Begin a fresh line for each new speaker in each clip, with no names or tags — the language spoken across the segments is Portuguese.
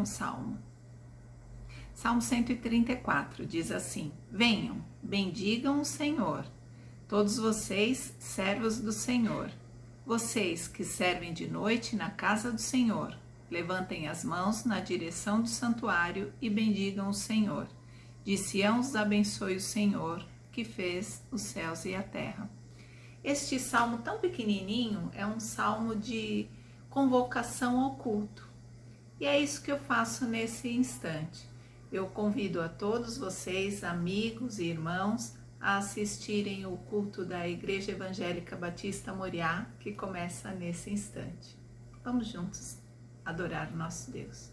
um salmo. Salmo 134 diz assim: Venham, bendigam o Senhor, todos vocês, servos do Senhor, vocês que servem de noite na casa do Senhor, levantem as mãos na direção do santuário e bendigam o Senhor. De Sião os abençoe o Senhor, que fez os céus e a terra. Este salmo tão pequenininho é um salmo de convocação ao culto. E é isso que eu faço nesse instante. Eu convido a todos vocês, amigos e irmãos, a assistirem o culto da Igreja Evangélica Batista Moriá, que começa nesse instante. Vamos juntos adorar o nosso Deus.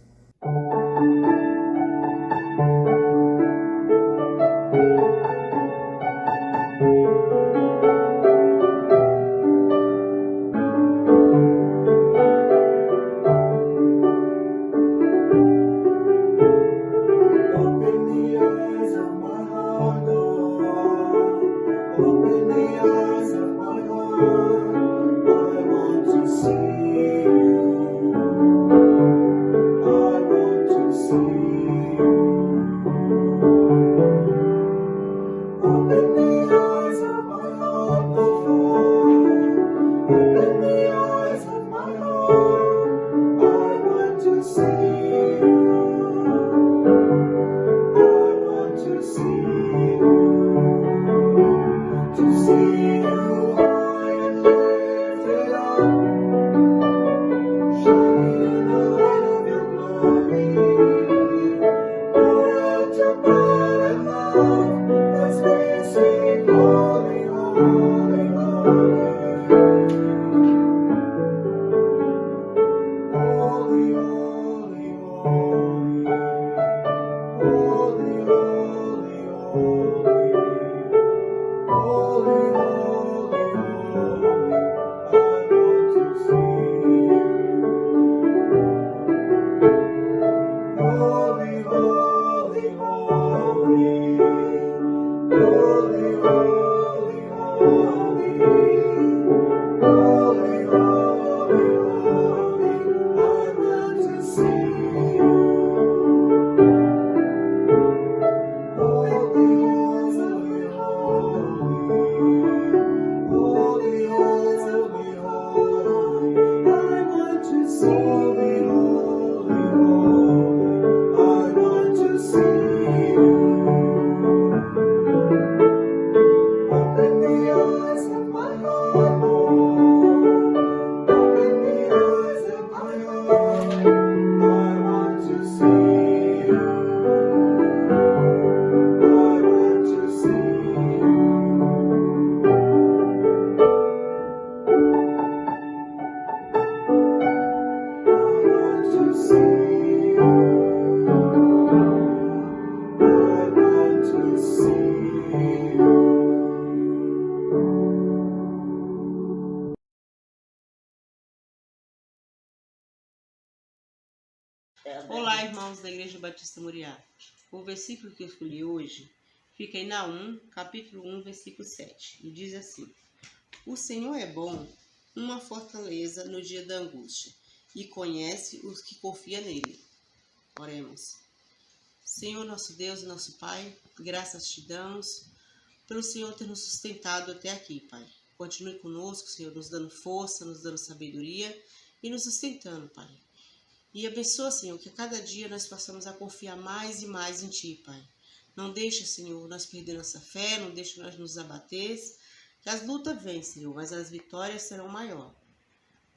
Olá, irmãos da Igreja Batista Moriá. O versículo que eu escolhi hoje fica em Naum, capítulo 1, versículo 7, e diz assim: O Senhor é bom, uma fortaleza no dia da angústia, e conhece os que confiam nele. Oremos. Senhor, nosso Deus e nosso Pai, graças te damos pelo Senhor ter nos sustentado até aqui, Pai. Continue conosco, Senhor, nos dando força, nos dando sabedoria e nos sustentando, Pai. E abençoa, Senhor, que a cada dia nós possamos a confiar mais e mais em Ti, Pai. Não deixa, Senhor, nós perder nossa fé, não deixa nós nos abater, que as lutas vêm, Senhor, mas as vitórias serão maiores.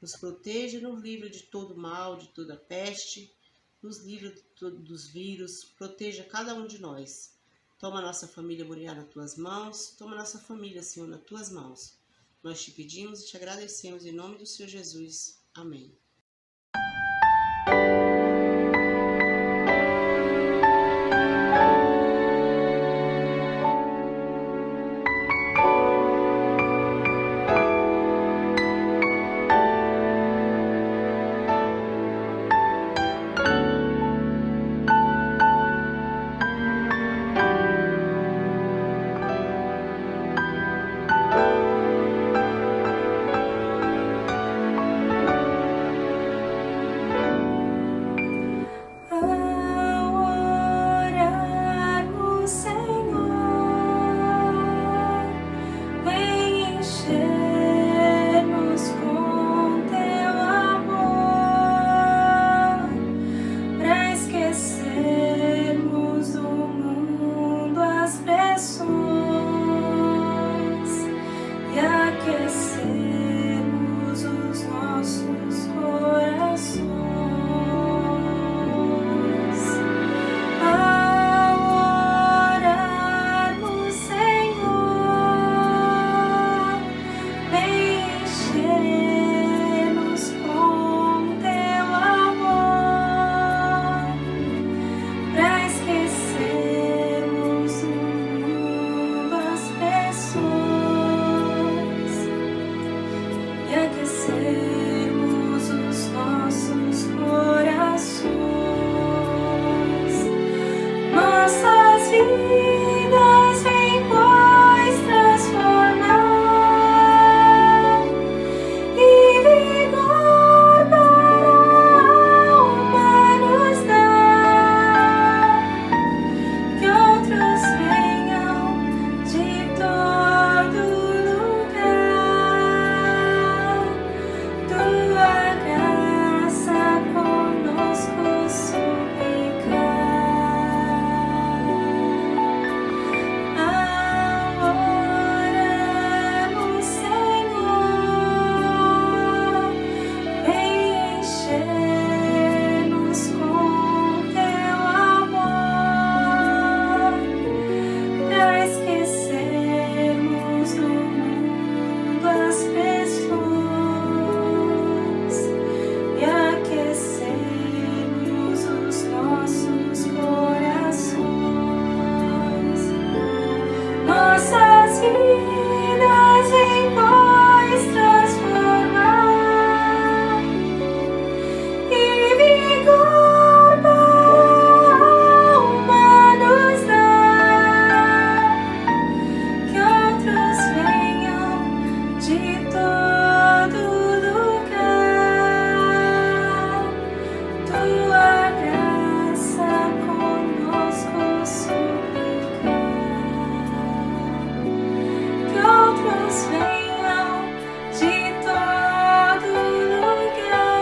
Nos proteja e nos livre de todo mal, de toda peste, nos livre dos vírus, proteja cada um de nós. Toma a nossa família Moriá nas Tuas mãos, toma a nossa família, Senhor, nas Tuas mãos. Nós te pedimos e te agradecemos em nome do Senhor Jesus. Amém.
aquecermos do mundo as pressões e aquecermos os nossos corações. Ao orarmos, Senhor, vem encher-nos com teu amor, pra esquecermos do mundo as pressões e aquecermos os nossos corações. Nossas vidas vem, pois, transformar e vigor para a alma nos dar. Que outros venham de todo lugar, tua graça conosco suplicar. Ao orarmos, Senhor, vem encher-nos com teu amor, pra esquecermos do mundo as pressões e aquecermos os nossos corações. Nossas vidas vem, pois, transformar e vigor para a alma nos dar. Que outros venham de todo lugar, tua graça conosco suplicar. Que outros venham de todo lugar,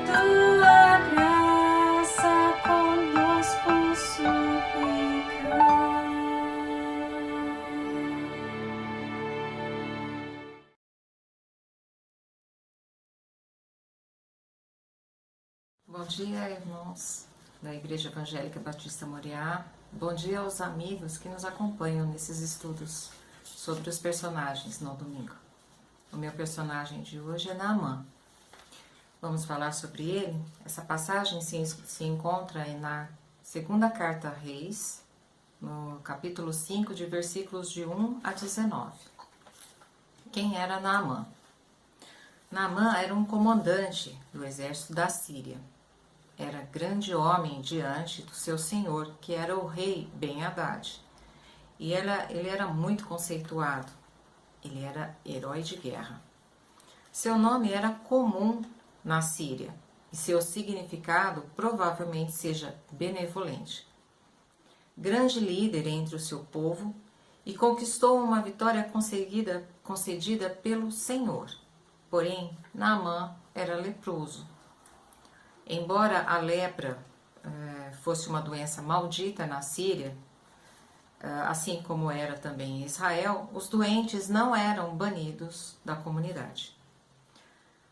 tua graça conosco suplicar.
Bom dia, irmãos da Igreja Evangélica Batista Moriá. Bom dia aos amigos que nos acompanham nesses estudos sobre os personagens no domingo. O meu personagem de hoje é Naamã. Vamos falar sobre ele. Essa passagem se encontra na segunda carta a Reis, no capítulo 5, de versículos de 1 a 19. Quem era Naamã? Naamã era um comandante do exército da Síria. Era grande homem diante do seu senhor, que era o rei Ben-Hadad. E ele era muito conceituado. Ele era herói de guerra. Seu nome era comum na Síria, e seu significado provavelmente seja benevolente. Grande líder entre o seu povo, e conquistou uma vitória concedida pelo Senhor. Porém, Naamã era leproso. Embora a lepra fosse uma doença maldita na Síria, assim como era também em Israel, os doentes não eram banidos da comunidade.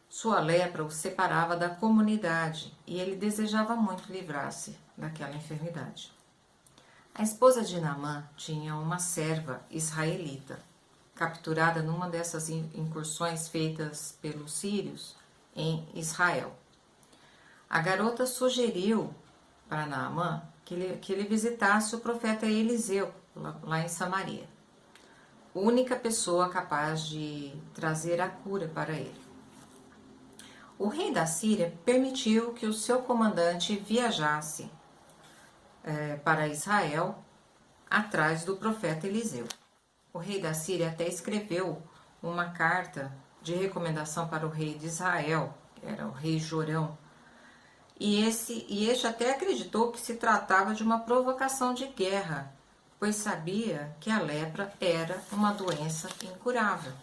Sua lepra o separava da comunidade e ele desejava muito livrar-se daquela enfermidade. A esposa de Naamã tinha uma serva israelita, capturada numa dessas incursões feitas pelos sírios em Israel. A garota sugeriu para Naamã que ele visitasse o profeta Eliseu, lá em Samaria, única pessoa capaz de trazer a cura para ele. O rei da Síria permitiu que o seu comandante viajasse para Israel atrás do profeta Eliseu. O rei da Síria até escreveu uma carta de recomendação para o rei de Israel, que era o rei Jorão, e este até acreditou que se tratava de uma provocação de guerra, pois sabia que a lepra era uma doença incurável.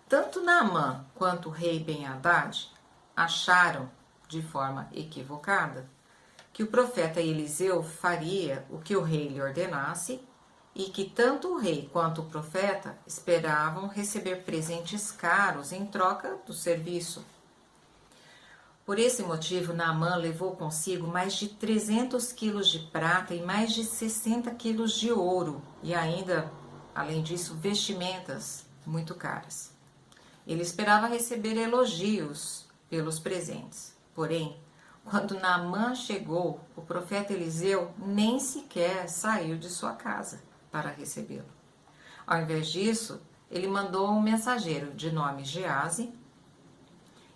Tanto Naamã quanto o rei Ben-Hadad acharam de forma equivocada, que o profeta Eliseu faria o que o rei lhe ordenasse e que tanto o rei quanto o profeta esperavam receber presentes caros em troca do serviço. Por esse motivo, Naamã levou consigo mais de 300 quilos de prata e mais de 60 quilos de ouro e ainda, além disso, vestimentas muito caras. Ele esperava receber elogios pelos presentes. Porém, quando Naamã chegou, o profeta Eliseu nem sequer saiu de sua casa para recebê-lo. Ao invés disso, ele mandou um mensageiro de nome Geazi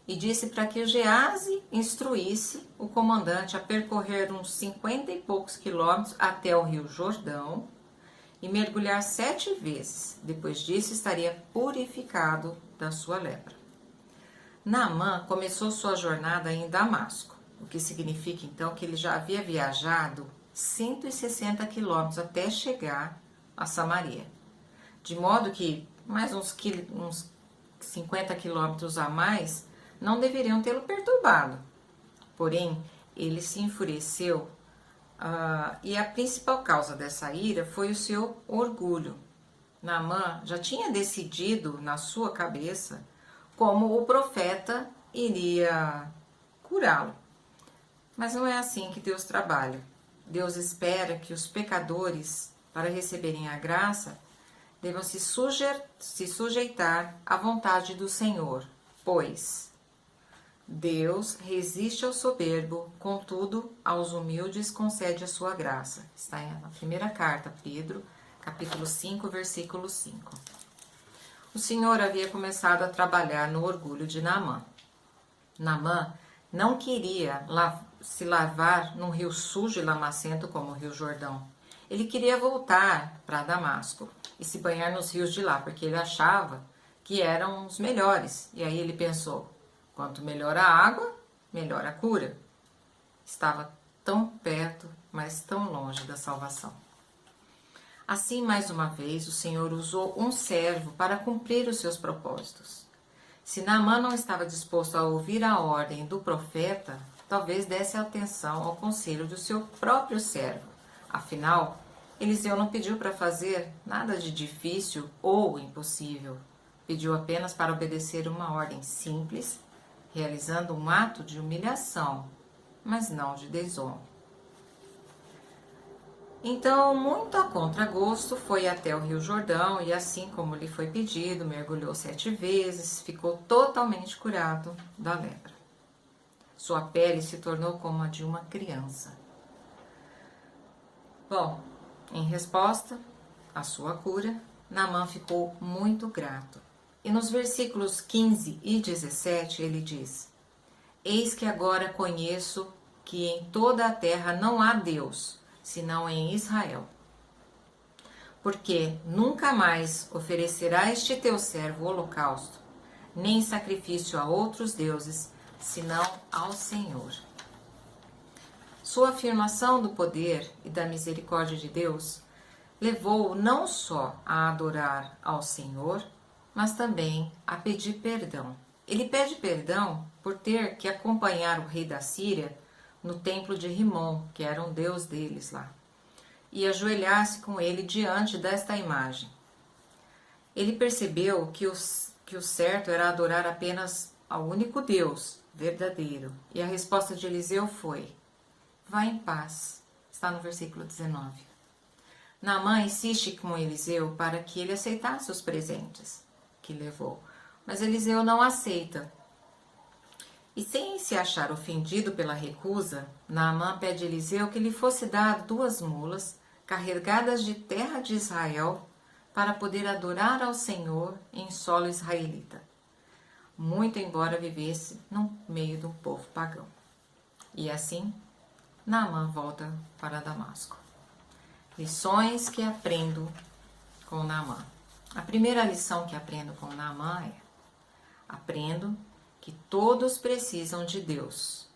e disse para que o Geazi instruísse o comandante a percorrer uns 50 e poucos quilômetros até o rio Jordão e mergulhar 7 vezes. Depois disso, estaria purificado da sua lepra. Naamã começou sua jornada em Damasco, o que significa então que ele já havia viajado 160 quilômetros até chegar a Samaria. De modo que mais uns 50 quilômetros a mais não deveriam tê-lo perturbado. Porém, ele se enfureceu e a principal causa dessa ira foi o seu orgulho. Naamã já tinha decidido na sua cabeça como o profeta iria curá-lo. Mas não é assim que Deus trabalha. Deus espera que os pecadores, para receberem a graça, devam se sujeitar à vontade do Senhor, pois Deus resiste ao soberbo, contudo, aos humildes concede a sua graça. Está na primeira carta, Pedro, capítulo 5, versículo 5. O Senhor havia começado a trabalhar no orgulho de Naamã. Naamã não queria se lavar num rio sujo e lamacento como o rio Jordão. Ele queria voltar para Damasco e se banhar nos rios de lá, porque ele achava que eram os melhores. E aí ele pensou, quanto melhor a água, melhor a cura. Estava tão perto, mas tão longe da salvação. Assim, mais uma vez, o Senhor usou um servo para cumprir os seus propósitos. Se Naamã não estava disposto a ouvir a ordem do profeta, talvez desse atenção ao conselho do seu próprio servo. Afinal, Eliseu não pediu para fazer nada de difícil ou impossível. Pediu apenas para obedecer uma ordem simples, realizando um ato de humilhação, mas não de desonra. Então, muito a contragosto, foi até o rio Jordão e, assim como lhe foi pedido, mergulhou 7 vezes, ficou totalmente curado da lepra. Sua pele se tornou como a de uma criança. Bom, em resposta à sua cura, Naamã ficou muito grato. E nos versículos 15 e 17 ele diz: Eis que agora conheço que em toda a terra não há Deus, senão em Israel. Porque nunca mais oferecerá este teu servo holocausto, nem sacrifício a outros deuses, senão ao Senhor. Sua afirmação do poder e da misericórdia de Deus levou-o não só a adorar ao Senhor, mas também a pedir perdão. Ele pede perdão por ter que acompanhar o rei da Síria no templo de Rimon, que era um deus deles lá, e ajoelhar-se com ele diante desta imagem. Ele percebeu que o certo era adorar apenas ao único Deus verdadeiro, e a resposta de Eliseu foi: vá em paz. Está no versículo 19. Naamã insiste com Eliseu para que ele aceitasse os presentes que levou, mas Eliseu não aceita. E sem se achar ofendido pela recusa, Naamã pede a Eliseu que lhe fosse dado 2 mulas carregadas de terra de Israel para poder adorar ao Senhor em solo israelita, muito embora vivesse no meio do povo pagão. E assim, Naamã volta para Damasco. Lições que aprendo com Naamã. A primeira lição que aprendo com Naamã é: aprendo que todos precisam de Deus.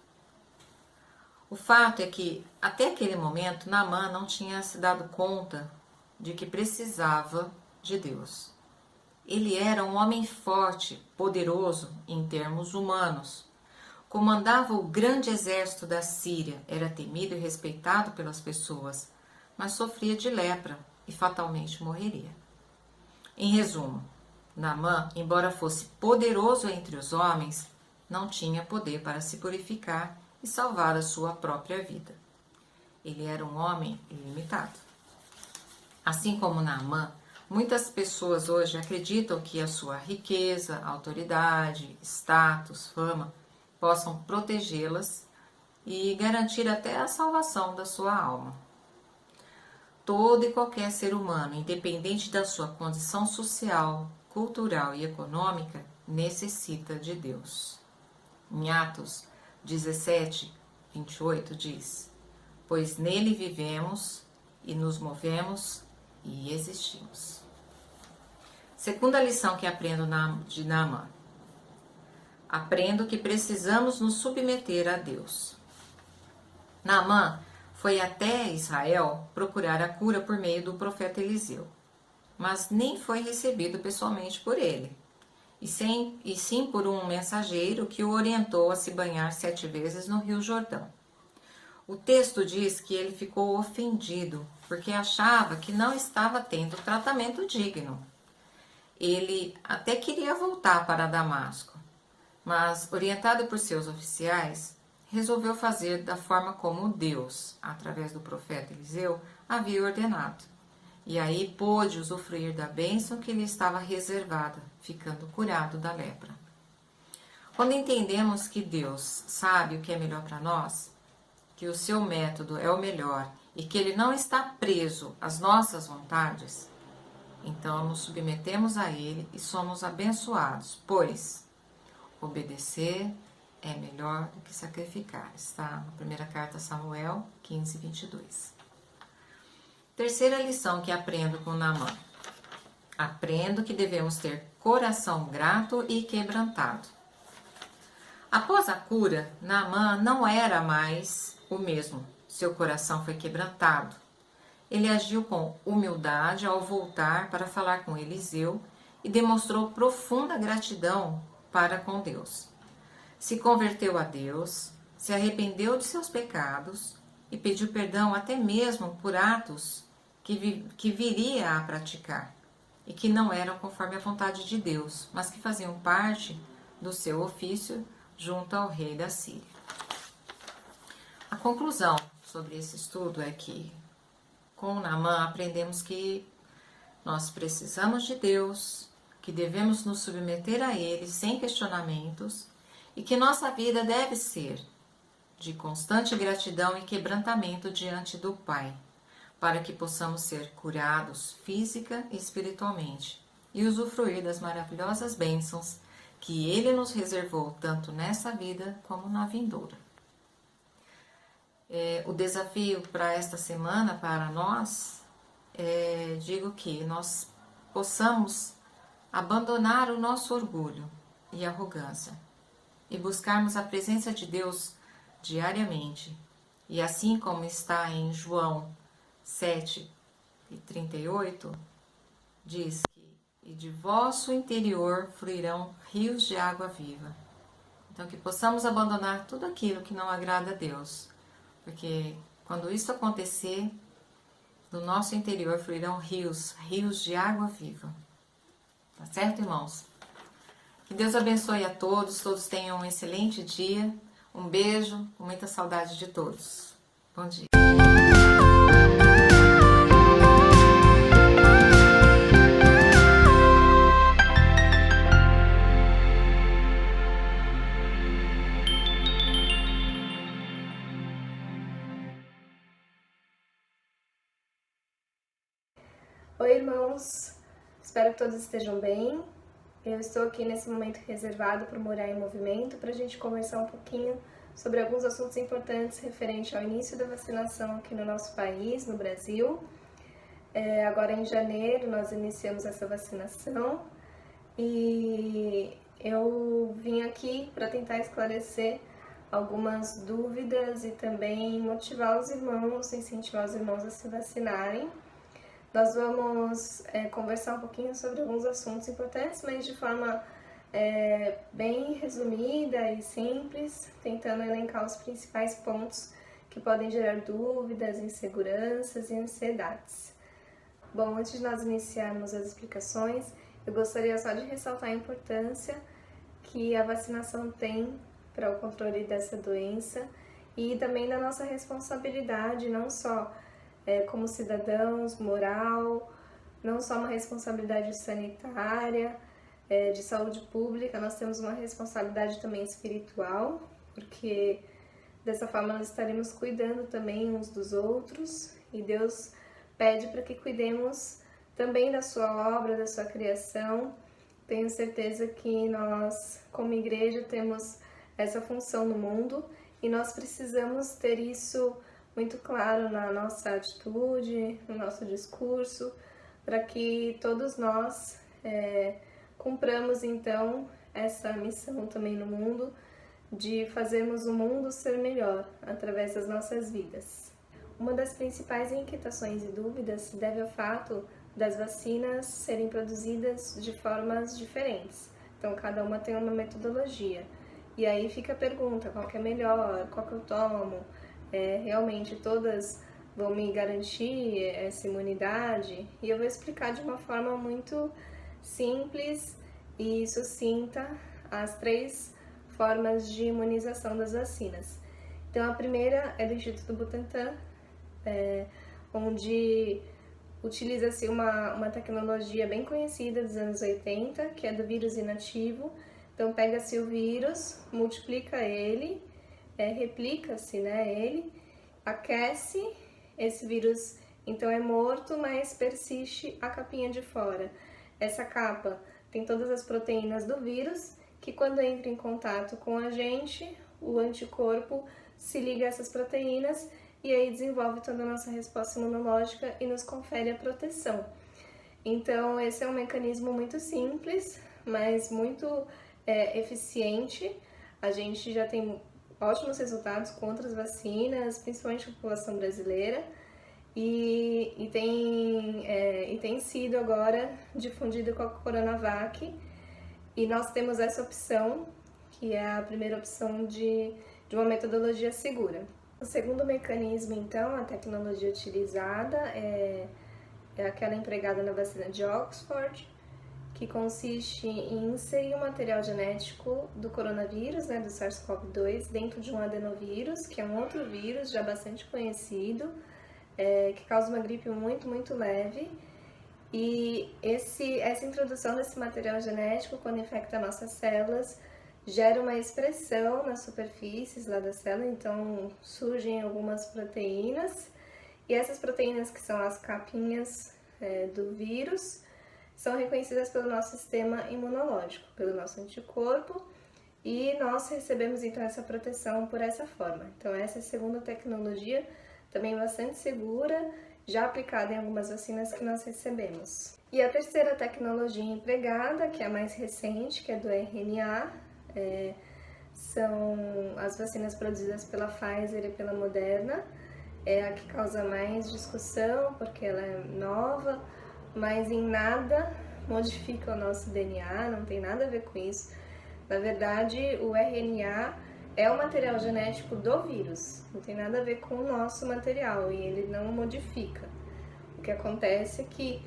O fato é que, até aquele momento, Naamã não tinha se dado conta de que precisava de Deus. Ele era um homem forte, poderoso em termos humanos, comandava o grande exército da Síria, era temido e respeitado pelas pessoas, mas sofria de lepra e fatalmente morreria. Em resumo, Naamã, embora fosse poderoso entre os homens, não tinha poder para se purificar e salvar a sua própria vida. Ele era um homem limitado. Assim como Naamã, muitas pessoas hoje acreditam que a sua riqueza, autoridade, status, fama possam protegê-las e garantir até a salvação da sua alma. Todo e qualquer ser humano, independente da sua condição social, cultural e econômica, necessita de Deus. Em Atos 17, 28 diz: pois nele vivemos e nos movemos e existimos. Segunda lição que aprendo de Naamã. Aprendo que precisamos nos submeter a Deus. Naamã foi até Israel procurar a cura por meio do profeta Eliseu, mas nem foi recebido pessoalmente por ele, e sim por um mensageiro que o orientou a se banhar 7 vezes no Rio Jordão. O texto diz que ele ficou ofendido, porque achava que não estava tendo tratamento digno. Ele até queria voltar para Damasco, mas, orientado por seus oficiais, resolveu fazer da forma como Deus, através do profeta Eliseu, havia ordenado. E aí pôde usufruir da bênção que lhe estava reservada, ficando curado da lepra. Quando entendemos que Deus sabe o que é melhor para nós, que o seu método é o melhor e que ele não está preso às nossas vontades, então nos submetemos a ele e somos abençoados, pois obedecer é melhor do que sacrificar. Está na primeira carta a Samuel 15, 22. Terceira lição que aprendo com Naamã. Aprendo que devemos ter coração grato e quebrantado. Após a cura, Naamã não era mais o mesmo. Seu coração foi quebrantado. Ele agiu com humildade ao voltar para falar com Eliseu e demonstrou profunda gratidão para com Deus. Se converteu a Deus, se arrependeu de seus pecados e pediu perdão até mesmo por atos que viria a praticar e que não eram conforme a vontade de Deus, mas que faziam parte do seu ofício junto ao rei da Síria. A conclusão sobre esse estudo é que, com Naamã, aprendemos que nós precisamos de Deus, que devemos nos submeter a Ele sem questionamentos e que nossa vida deve ser de constante gratidão e quebrantamento diante do Pai, para que possamos ser curados física e espiritualmente e usufruir das maravilhosas bênçãos que Ele nos reservou tanto nessa vida como na vindoura. O desafio para esta semana, para nós, digo que nós possamos abandonar o nosso orgulho e arrogância e buscarmos a presença de Deus diariamente. E assim como está em João 7:38, diz que e de vosso interior fluirão rios de água viva. Então que possamos abandonar tudo aquilo que não agrada a Deus, porque quando isso acontecer, do nosso interior fluirão rios de água viva. Tá certo, irmãos? Que Deus abençoe a todos tenham um excelente dia. Um beijo, com muita saudade de todos. Bom dia.
Oi, irmãos, espero que todos estejam bem. Eu estou aqui nesse momento reservado para o Morar em Movimento para a gente conversar um pouquinho sobre alguns assuntos importantes referente ao início da vacinação aqui no nosso país, no Brasil. Agora em janeiro nós iniciamos essa vacinação e eu vim aqui para tentar esclarecer algumas dúvidas e também motivar os irmãos, incentivar os irmãos a se vacinarem. Nós vamos conversar um pouquinho sobre alguns assuntos importantes, mas de forma bem resumida e simples, tentando elencar os principais pontos que podem gerar dúvidas, inseguranças e ansiedades. Bom, antes de nós iniciarmos as explicações, eu gostaria só de ressaltar a importância que a vacinação tem para o controle dessa doença e também da nossa responsabilidade, não só como cidadãos, moral, não só uma responsabilidade sanitária, de saúde pública, nós temos uma responsabilidade também espiritual, porque dessa forma nós estaremos cuidando também uns dos outros e Deus pede para que cuidemos também da sua obra, da sua criação. Tenho certeza que nós, como igreja, temos essa função no mundo e nós precisamos ter isso muito claro na nossa atitude, no nosso discurso, para que todos nós cumpramos então essa missão também no mundo de fazermos o mundo ser melhor através das nossas vidas. Uma das principais inquietações e dúvidas se deve ao fato das vacinas serem produzidas de formas diferentes. Então, cada uma tem uma metodologia. E aí fica a pergunta, qual que é melhor, qual que eu tomo? Realmente todas vão me garantir essa imunidade? E eu vou explicar de uma forma muito simples e sucinta as 3 formas de imunização das vacinas. Então, a primeira é do Instituto Butantan, onde utiliza-se uma tecnologia bem conhecida dos anos 80, que é do vírus inativo. Então, pega-se o vírus, multiplica ele, replica-se ele, aquece, esse vírus então é morto, mas persiste a capinha de fora. Essa capa tem todas as proteínas do vírus, que quando entra em contato com a gente, o anticorpo se liga a essas proteínas e aí desenvolve toda a nossa resposta imunológica e nos confere a proteção. Então, esse é um mecanismo muito simples, mas muito eficiente. A gente já tem ótimos resultados com outras vacinas, principalmente a população brasileira, e tem sido agora difundido com a Coronavac, e nós temos essa opção, que é a primeira opção de uma metodologia segura. O segundo mecanismo, então, a tecnologia utilizada é aquela empregada na vacina de Oxford, que consiste em inserir o material genético do coronavírus, do SARS-CoV-2, dentro de um adenovírus, que é um outro vírus já bastante conhecido, que causa uma gripe muito, muito leve. E essa introdução desse material genético, quando infecta nossas células, gera uma expressão nas superfícies lá da célula, então surgem algumas proteínas, e essas proteínas, que são as capinhas do vírus, são reconhecidas pelo nosso sistema imunológico, pelo nosso anticorpo, e nós recebemos então essa proteção por essa forma. Então essa é a segunda tecnologia, também bastante segura, já aplicada em algumas vacinas que nós recebemos. E a terceira tecnologia empregada, que é a mais recente, que é do RNA, são as vacinas produzidas pela Pfizer e pela Moderna. É a que causa mais discussão, porque ela é nova, mas em nada modifica o nosso DNA, não tem nada a ver com isso. Na verdade, o RNA é o material genético do vírus, não tem nada a ver com o nosso material e ele não modifica. O que acontece é que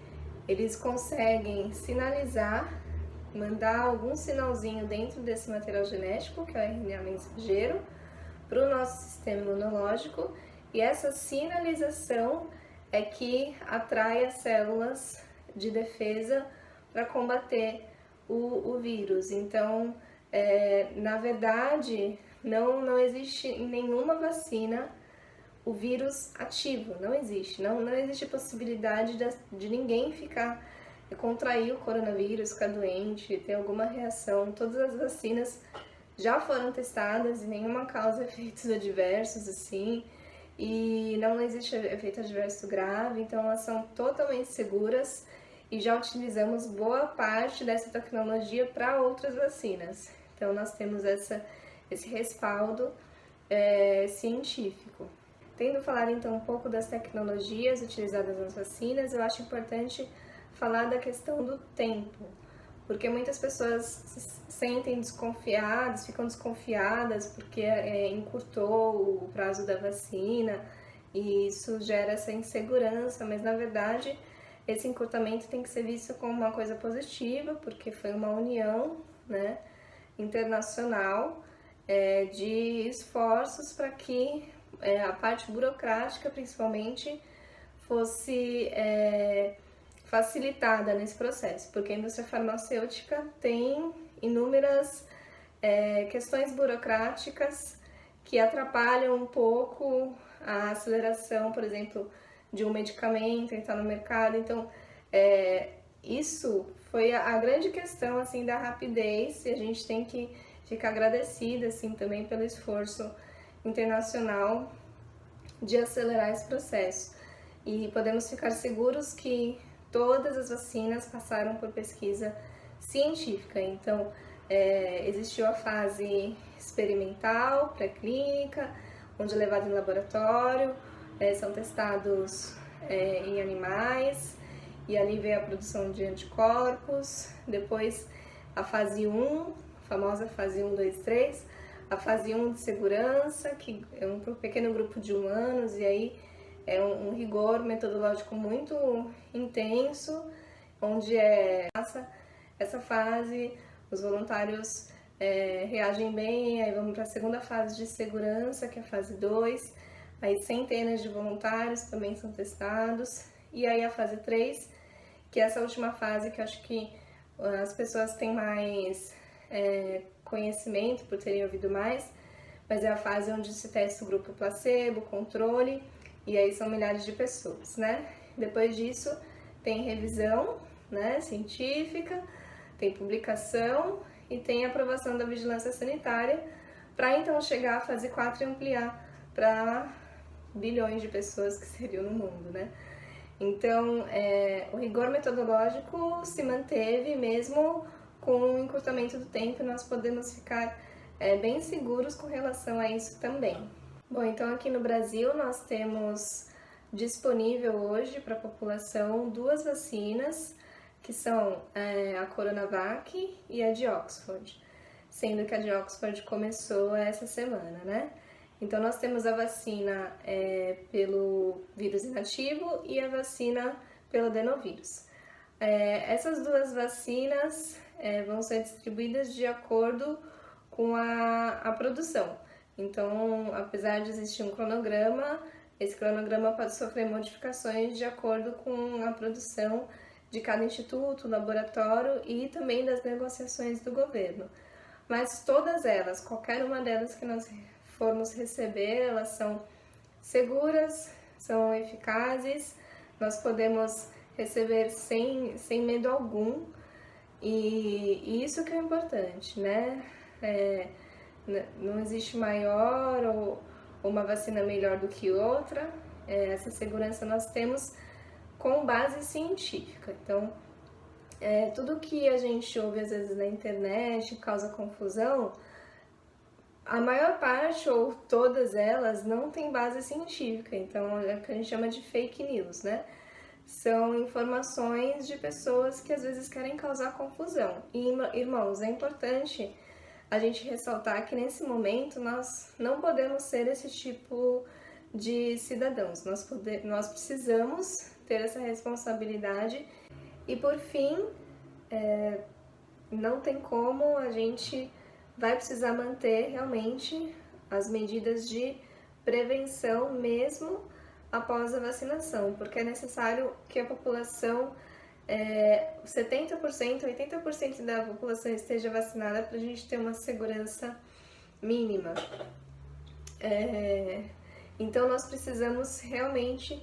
eles conseguem sinalizar, mandar algum sinalzinho dentro desse material genético, que é o RNA mensageiro, para o nosso sistema imunológico, e essa sinalização é que atrai as células de defesa para combater o vírus. Então, na verdade, não existe em nenhuma vacina o vírus ativo, não existe. Não existe possibilidade de ninguém contrair o coronavírus, ficar doente, ter alguma reação. Todas as vacinas já foram testadas e nenhuma causa efeitos adversos, assim, e não existe efeito adverso grave, então elas são totalmente seguras e já utilizamos boa parte dessa tecnologia para outras vacinas. Então nós temos esse respaldo científico. Tendo falado então um pouco das tecnologias utilizadas nas vacinas, eu acho importante falar da questão do tempo, porque muitas pessoas se sentem desconfiadas, ficam desconfiadas porque encurtou o prazo da vacina e isso gera essa insegurança, mas na verdade esse encurtamento tem que ser visto como uma coisa positiva, porque foi uma união, né, internacional de esforços para que a parte burocrática, principalmente, fosse facilitada nesse processo, porque a indústria farmacêutica tem inúmeras questões burocráticas que atrapalham um pouco a aceleração, por exemplo, de um medicamento entrar no mercado. Então, isso foi a grande questão assim da rapidez, e a gente tem que ficar agradecida assim também pelo esforço internacional de acelerar esse processo. E podemos ficar seguros que todas as vacinas passaram por pesquisa científica. Então, existiu a fase experimental, pré-clínica, onde é levado em laboratório, são testados em animais, e ali veio a produção de anticorpos. Depois a fase 1, a famosa fase 1, 2, 3, a fase 1 de segurança, que é um pequeno grupo de humanos, e aí é um rigor metodológico muito intenso, onde essa fase, os voluntários reagem bem, aí vamos para a segunda fase de segurança, que é a fase 2, aí centenas de voluntários também são testados, e aí a fase 3, que é essa última fase que eu acho que as pessoas têm mais conhecimento por terem ouvido mais, mas é a fase onde se testa o grupo placebo, controle, e aí são milhares de pessoas, né? Depois disso tem revisão, né, científica, tem publicação e tem aprovação da vigilância sanitária, para então chegar à fase 4 e ampliar para bilhões de pessoas que seriam no mundo, né? Então, o rigor metodológico se manteve mesmo com o encurtamento do tempo, e nós podemos ficar bem seguros com relação a isso também. Bom, então aqui no Brasil nós temos disponível hoje para a população 2 vacinas, que são a Coronavac e a de Oxford, sendo que a de Oxford começou essa semana, né? Então nós temos a vacina pelo vírus inativo e a vacina pelo adenovírus. Essas 2 vacinas vão ser distribuídas de acordo com a produção. Então, apesar de existir um cronograma, esse cronograma pode sofrer modificações de acordo com a produção de cada instituto, laboratório e também das negociações do governo. Mas todas elas, qualquer uma delas que nós formos receber, elas são seguras, são eficazes, nós podemos receber sem medo algum, e isso que é importante, né? Não existe maior ou uma vacina melhor do que outra, essa segurança nós temos com base científica. Então, tudo que a gente ouve às vezes na internet causa confusão, a maior parte ou todas elas não tem base científica, então é o que a gente chama de fake news, né? São informações de pessoas que às vezes querem causar confusão. E, irmãos, é importante a gente ressaltar que nesse momento nós não podemos ser esse tipo de cidadãos, nós precisamos ter essa responsabilidade. E por fim, não tem como, a gente vai precisar manter realmente as medidas de prevenção mesmo após a vacinação, porque é necessário que a população, 70%, 80% da população esteja vacinada para a gente ter uma segurança mínima. Então nós precisamos realmente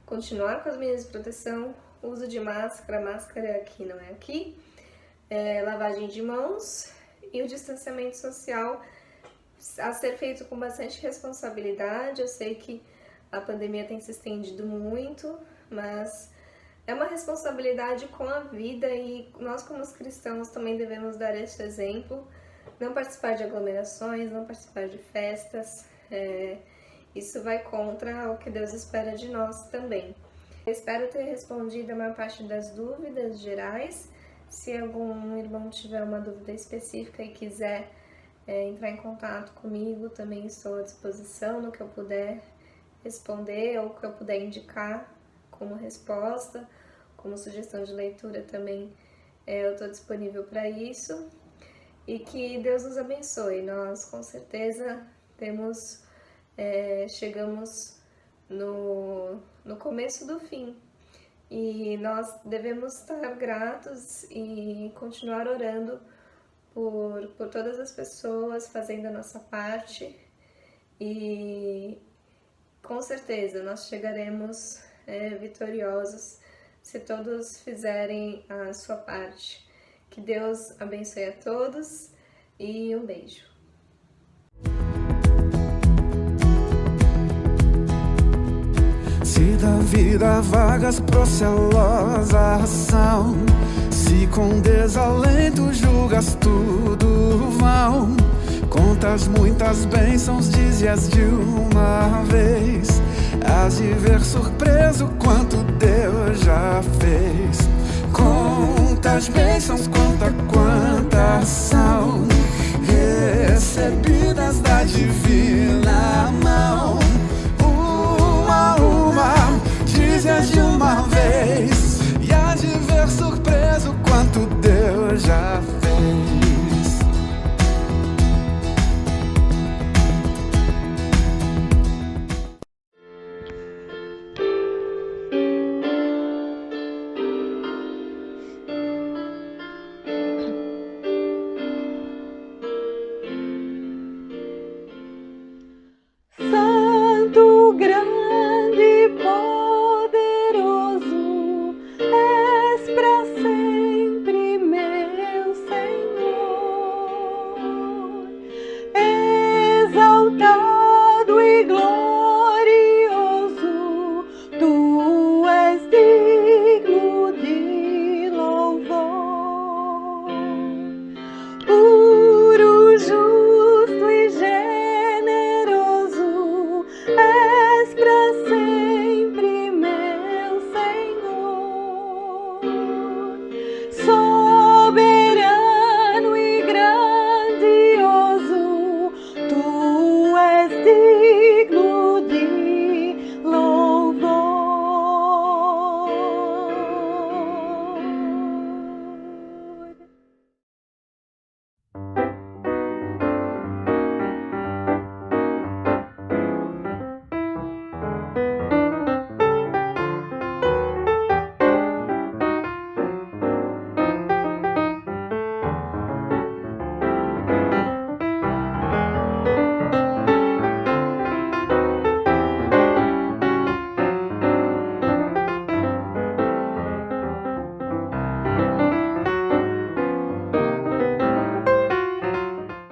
continuar com as medidas de proteção, uso de máscara aqui, não é aqui, lavagem de mãos e o distanciamento social a ser feito com bastante responsabilidade. Eu sei que a pandemia tem se estendido muito, mas é uma responsabilidade com a vida, e nós como os cristãos também devemos dar este exemplo, não participar de aglomerações, não participar de festas, isso vai contra o que Deus espera de nós também. Eu espero ter respondido a maior parte das dúvidas gerais. Se algum irmão tiver uma dúvida específica e quiser entrar em contato comigo, também estou à disposição no que eu puder responder ou que eu puder indicar como resposta, como sugestão de leitura também, eu estou disponível para isso. E que Deus nos abençoe. Nós com certeza chegamos no começo do fim. E nós devemos estar gratos e continuar orando por todas as pessoas, fazendo a nossa parte. E com certeza nós chegaremos vitoriosos se todos fizerem a sua parte. Que Deus abençoe a todos e um beijo.
Se da vida vagas procelosa ação, se com desalento julgas tudo vão, contas muitas bênçãos, dize-as de uma vez, hás de ver surpreso quanto Deus já fez. Contas bênçãos,